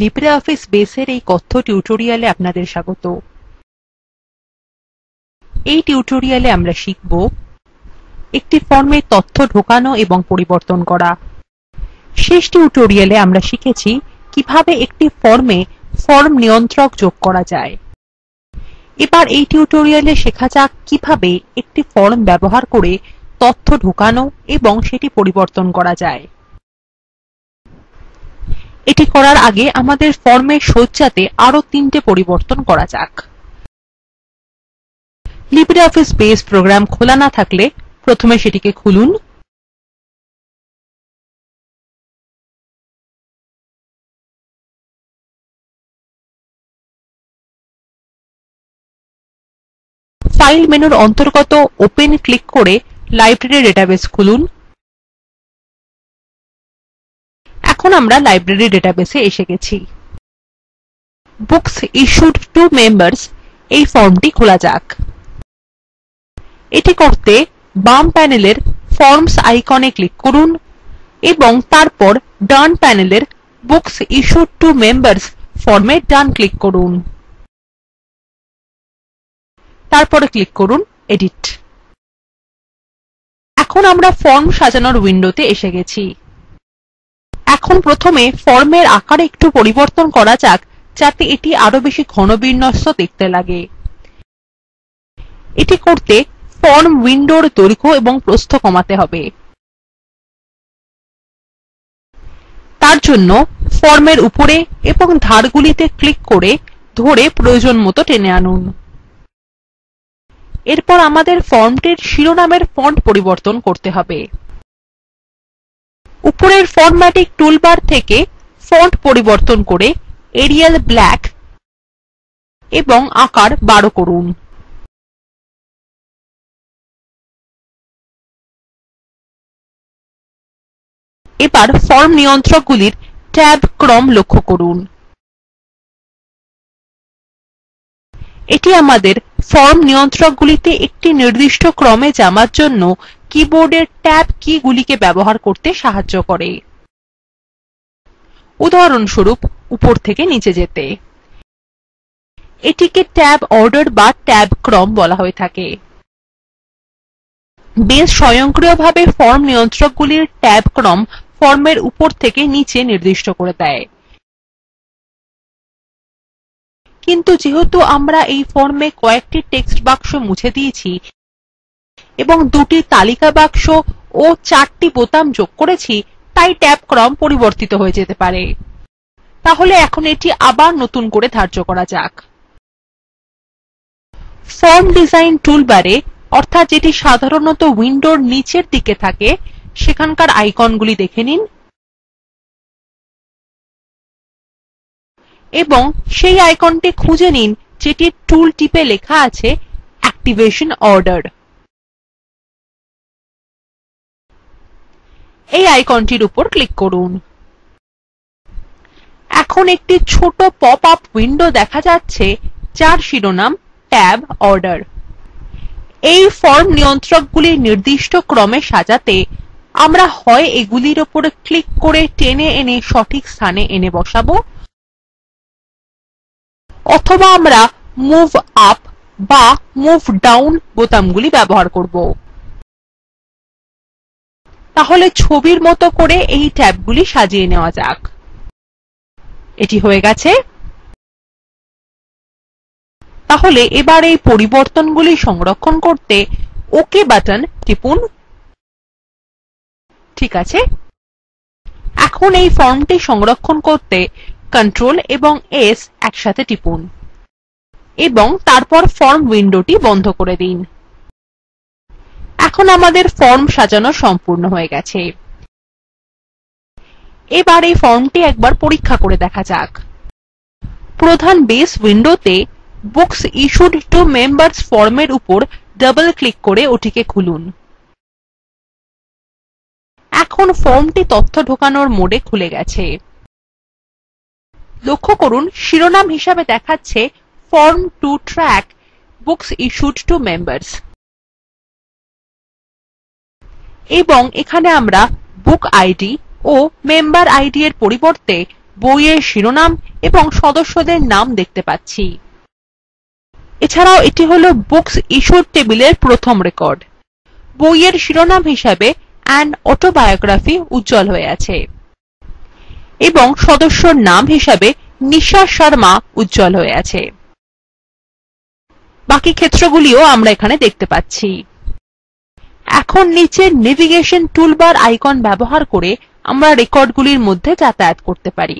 LibreOffice বেসের এই কথ্য টিউটোরিয়ালে আপনাদের স্বাগত। এই টিউটোরিয়ালে আমরা শিখব একটি ফর্মে তথ্য ঢোকানো এবং পরিবর্তন করা। শেষ টিউটোরিয়ালে আমরা শিখেছি কিভাবে একটি ফর্মে ফর্ম নিয়ন্ত্রক যোগ করা যায়। এবার এই টিউটোরিয়ালে শেখা যাক কিভাবে একটি ফর্ম ব্যবহার করে তথ্য ঢোকানো এবং সেটি পরিবর্তন করা যায়। এটি করার আগে আমাদের ফর্মের সজ্জাতে আরো 3টে পরিবর্তন করা যাক। লিব্রিঅফিস বেস প্রোগ্রাম খোলা না থাকলে প্রথমে সেটিকে খুলুন। ফাইল মেনুর অন্তর্গত ওপেন ক্লিক করে লাইব্রেরি ডেটাবেস খুলুন। এখন আমরা লাইব্রেরি ডেটাবেসে এসে গেছি। বুকস ইস্যুড টু মেম্বার্স এই ফর্মটি খোলা যাক। এটি করতে বাম প্যানেলের ফর্মস আইকনে ক্লিক করুন এবং তারপর ডান প্যানেলের বুকস ইস্যুড টু মেম্বার্স ফর্মে ডান ক্লিক করুন। তারপরে ক্লিক করুন এডিট। এখন আমরা ফর্ম সাজানোর উইন্ডোতে এসে গেছি। এখন প্রথমে ফর্মের আকার একটু পরিবর্তন করা যাক যাতে এটি আরো বেশি ঘনবিন্যস্ত দেখতে লাগে। এটি করতে ফর্ম উইন্ডোর দৈর্ঘ্য এবং প্রস্থ কমাতে হবে। তার জন্য ফর্মের উপরে এবং ধারগুলিতে ক্লিক করে ধরে প্রয়োজন মতো টেনে আনুন। এরপর আমাদের ফর্মটির শিরোনামের ফন্ট পরিবর্তন করতে হবে। উপরের ফরম্যাটিং টুলবার থেকে ফন্ট পরিবর্তন করে এরিয়াল ব্ল্যাক এবং আকার 12 করুন। এবার ফর্ম নিয়ন্ত্রকগুলির ট্যাব ক্রম লক্ষ্য করুন। এটি আমাদের ফর্ম নিয়ন্ত্রকগুলিতে একটি নির্দিষ্ট ক্রমে যাওয়ার জন্য কীবোর্ডের ট্যাব কীগুলিকে ব্যবহার করতে সাহায্য করে। উদাহরণস্বরূপ উপর থেকে নিচে যেতে এটিকে ট্যাব অর্ডার বা ট্যাব ক্রম বলা হয়ে থাকে। বেস স্বয়ংক্রিয়ভাবে ফর্ম নিয়ন্ত্রকগুলির ট্যাব ক্রম ফর্মের উপর থেকে নিচে নির্দিষ্ট করে দেয়। কিন্তু যেহেতু আমরা এই ফর্মে কয়েকটি টেক্সট বাক্স মুছে দিয়েছি এবং 2টি তালিকা বাক্স ও 4টি বোতাম যোগ করেছি তাই ট্যাব ক্রম পরিবর্তিত হয়ে যেতে পারে। তাহলে এখন এটি আবার নতুন করে ধার্য করা যাক। ফর্ম ডিজাইন টুলবারে অর্থাৎ যেটি সাধারণত উইন্ডোর নিচের দিকে থাকে সেখানকার আইকনগুলি দেখে নিন এবং সেই আইকনটি খুঁজে নিন যেটির টুল টিপে লেখা আছে অ্যাক্টিভেশন অর্ডার। এই আইকনটির উপর ক্লিক করুন। এখন একটি ছোট পপ আপ উইন্ডো দেখা যাচ্ছে যার শিরোনাম ট্যাব অর্ডার। এই ফর্ম নিয়ন্ত্রকগুলি নির্দিষ্ট ক্রমে সাজাতে আমরা হয় এগুলির উপর ক্লিক করে টেনে এনে সঠিক স্থানে এনে বসাবো অথবা আমরা মুভ আপ বা মুভ ডাউন বোতামগুলি ব্যবহার করব। তাহলে ছবির মতো করে এই ট্যাবগুলি সাজিয়ে নেওয়া যাক। এটি হয়ে গেছে। তাহলে এবার এই পরিবর্তনগুলি সংরক্ষণ করতে ওকে বাটন টিপুন। ঠিক আছে। এখন এই ফর্মটি সংরক্ষণ করতে Ctrl এবং S একসাথে টিপুন এবং তারপর ফর্ম উইন্ডোটি বন্ধ করে দিন। এখন আমাদের ফর্ম সাজানো সম্পূর্ণ হয়ে গেছে। এবার এই ফর্মটি একবার পরীক্ষা করে দেখা যাক। প্রধান বেস উইন্ডোতে বুকস ইস্যুড টু মেম্বার্স ফর্মের উপর ডাবল ক্লিক করে ওটিকে খুলুন। এখন ফর্মটি তথ্য ঢোকানোর মোডে খুলে গেছে। লক্ষ্য করুন শিরোনাম হিসাবে দেখাচ্ছে form two track books issued two members এবং এখানে আমরা বুক আইডি ও মেম্বার আইডি এর পরিবর্তে বইয়ের শিরোনাম এবং সদস্যদের নাম দেখতে পাচ্ছি। এছাড়াও এটি হলো বুকস ইস্যুড টেবিলের প্রথম রেকর্ড। বইয়ের শিরোনাম হিসাবে অ্যান অটোবায়োগ্রাফি উজ্জ্বল হয়ে আছে এবং সদস্যর নাম হিসাবে নিশা শর্মা উজ্জ্বল হয়ে আছে। বাকি ক্ষেত্রগুলিও আমরা এখানে দেখতে পাচ্ছি। এখন নিচের নেভিগেশন টুলবার আইকন ব্যবহার করে আমরা রেকর্ডগুলির মধ্যে যাতায়াত করতে পারি।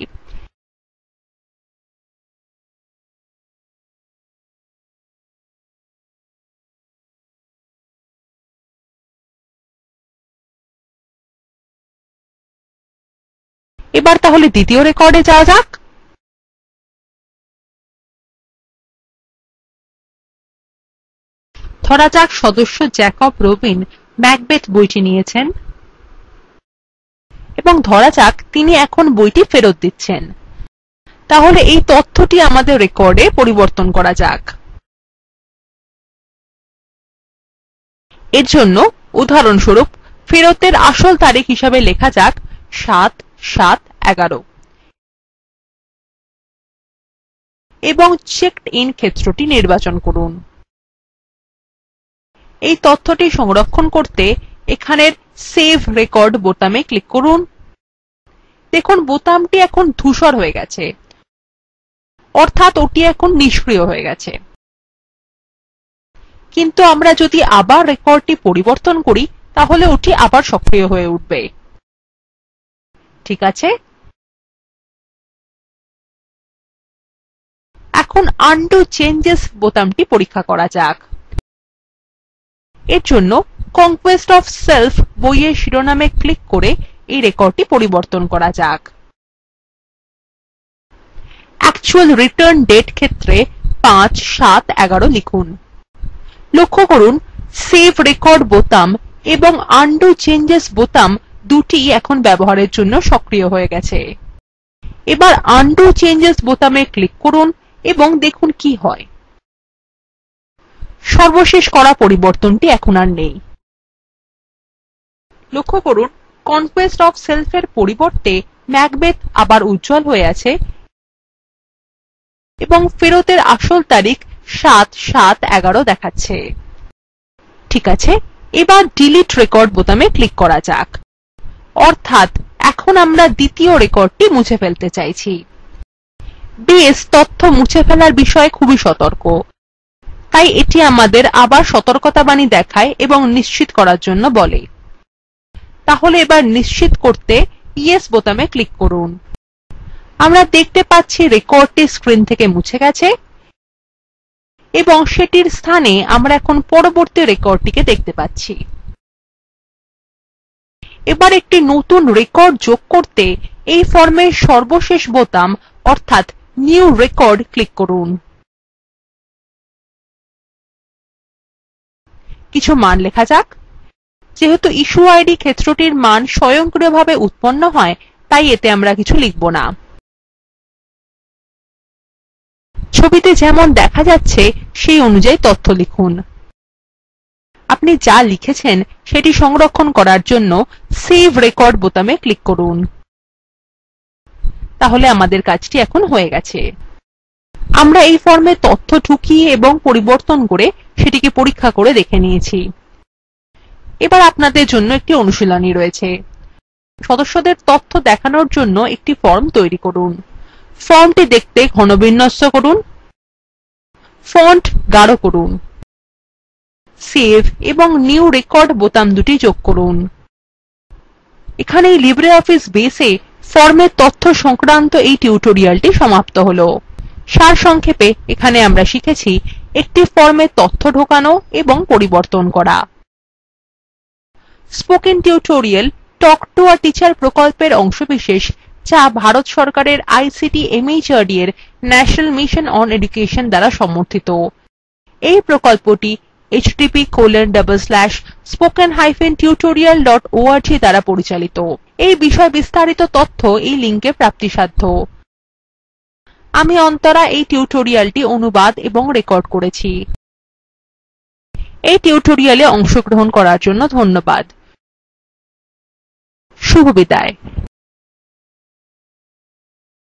এবার তাহলে দ্বিতীয় রেকর্ডে যাওয়া যাক। ধরা যাক সদস্য জ্যাকব রবিন ম্যাকবেথ বইটি নিয়েছেন এবং ধরা যাক তিনি এখন বইটি ফেরত দিচ্ছেন। তাহলে এই তথ্যটি আমাদের রেকর্ডে পরিবর্তন করা যাক। এর জন্য উদাহরণস্বরূপ ফেরতের আসল তারিখ হিসাবে লেখা যাক ৭/৭/১১ এবং চেকড ইন ক্ষেত্রটি নির্বাচন করুন। এই তথ্যটি সংরক্ষণ করতে এখানের সেভ রেকর্ড বোতামে ক্লিক করুন। দেখুন বোতামটি এখন ধূসর হয়ে গেছে, অর্থাৎ ওটি এখন নিষ্ক্রিয় হয়ে গেছে। কিন্তু আমরা যদি আবার রেকর্ডটি পরিবর্তন করি তাহলে ওটি আবার সক্রিয় হয়ে উঠবে। ঠিক আছে, এখন আনডু চেঞ্জেস বোতামটি পরীক্ষা করা যাক। এর জন্য কনকোয়েস্ট অফ সেলফ বইয়ের শিরোনামে ক্লিক করে এই রেকর্ডটি পরিবর্তন করা যাক। অ্যাকচুয়াল রিটার্ন ডেট ক্ষেত্রে ৫/৭/১১ লিখুন। লক্ষ্য করুন সেভ রেকর্ড বোতাম এবং আনডু চেঞ্জেস বোতাম দুটি এখন ব্যবহারের জন্য সক্রিয় হয়ে গেছে। এবার আনডু চেঞ্জেস বোতামে ক্লিক করুন এবং দেখুন কি হয়। সর্বশেষ করা পরিবর্তনটি এখন আর নেই। লক্ষ্য করুন কনকোয়েস্ট অফ সেলফের পরিবর্তে ম্যাকবেথ আবার উজ্জ্বল হয়ে আছে এবং ফেরতের আসল তারিখ ৭/৭/১১ দেখাচ্ছে। ঠিক আছে, এবার ডিলিট রেকর্ড বোতামে ক্লিক করা যাক। অর্থাৎ এখন আমরা দ্বিতীয় রেকর্ডটি মুছে ফেলতে চাইছি। বেস তথ্য মুছে ফেলার বিষয়ে খুবই সতর্ক, তাই এটি আমাদের আবার সতর্কতাবাণী দেখায় এবং নিশ্চিত করার জন্য বলে। তাহলে এবার নিশ্চিত করতে ইয়েস বোতামে ক্লিক করুন। আমরা দেখতে পাচ্ছি রেকর্ডটি স্ক্রিন থেকে মুছে গেছে এবং সেটির স্থানে আমরা এখন পরবর্তী রেকর্ডটিকে দেখতে পাচ্ছি। এবার একটি নতুন রেকর্ড যোগ করতে এই ফর্মের সর্বশেষ বোতাম অর্থাৎ নিউ রেকর্ড ক্লিক করুন। কিছু মান লেখা যাক। যেহেতু ইস্যু আইডি ক্ষেত্রটির মান স্বয়ংক্রিয়ভাবে উৎপন্ন হয় তাই এতে আমরা কিছু লিখব না। ছবিতে যেমন দেখা যাচ্ছে সেই অনুযায়ী তথ্য লিখুন। আপনি যা লিখেছেন সেটি সংরক্ষণ করার জন্য সেভ রেকর্ড বোতামে ক্লিক করুন। তাহলে আমাদের কাজটি এখন হয়ে গেছে। আমরা এই ফর্মে তথ্য ঢুকিয়ে এবং পরিবর্তন করে সেটিকে পরীক্ষা করে দেখে নিয়েছি। এবার আপনাদের জন্য একটি অনুশীলনী রয়েছে। সদস্যদের তথ্য দেখানোর জন্য একটি ফর্ম তৈরি করুন। ফর্মটি দেখতে ঘনবিন্যস্ত করুন, ফন্ট গাঢ় করুন, সেভ এবং নিউ রেকর্ড বোতাম দুটি যোগ করুন। এখানেই লিব্রিঅফিস বেসে ফর্মের তথ্য সংক্রান্ত এই টিউটোরিয়ালটি সমাপ্ত হল। সারসংক্ষেপে এখানে আমরা শিখেছি একটি ফর্মে তথ্য ঢোকানো এবং পরিবর্তন করা। Spoken tutorial talk to a teacher প্রকল্পের অংশবিশেষ, যা ভারত সরকারের আইসিটি এমএইচআরডি এর ন্যাশনাল মিশন অন এডুকেশন দ্বারা সমর্থিত। এই প্রকল্পটি http:/spoken-tutorial.org দ্বারা পরিচালিত। এই বিষয়ে বিস্তারিত তথ্য এই লিঙ্কে প্রাপ্তিসাধ্য। আমি অন্তরা এই টিউটোরিয়ালটি অনুবাদ এবং রেকর্ড করেছি। এই টিউটোরিয়ালে অংশগ্রহণ করার জন্য ধন্যবাদ। শুভবিদায়।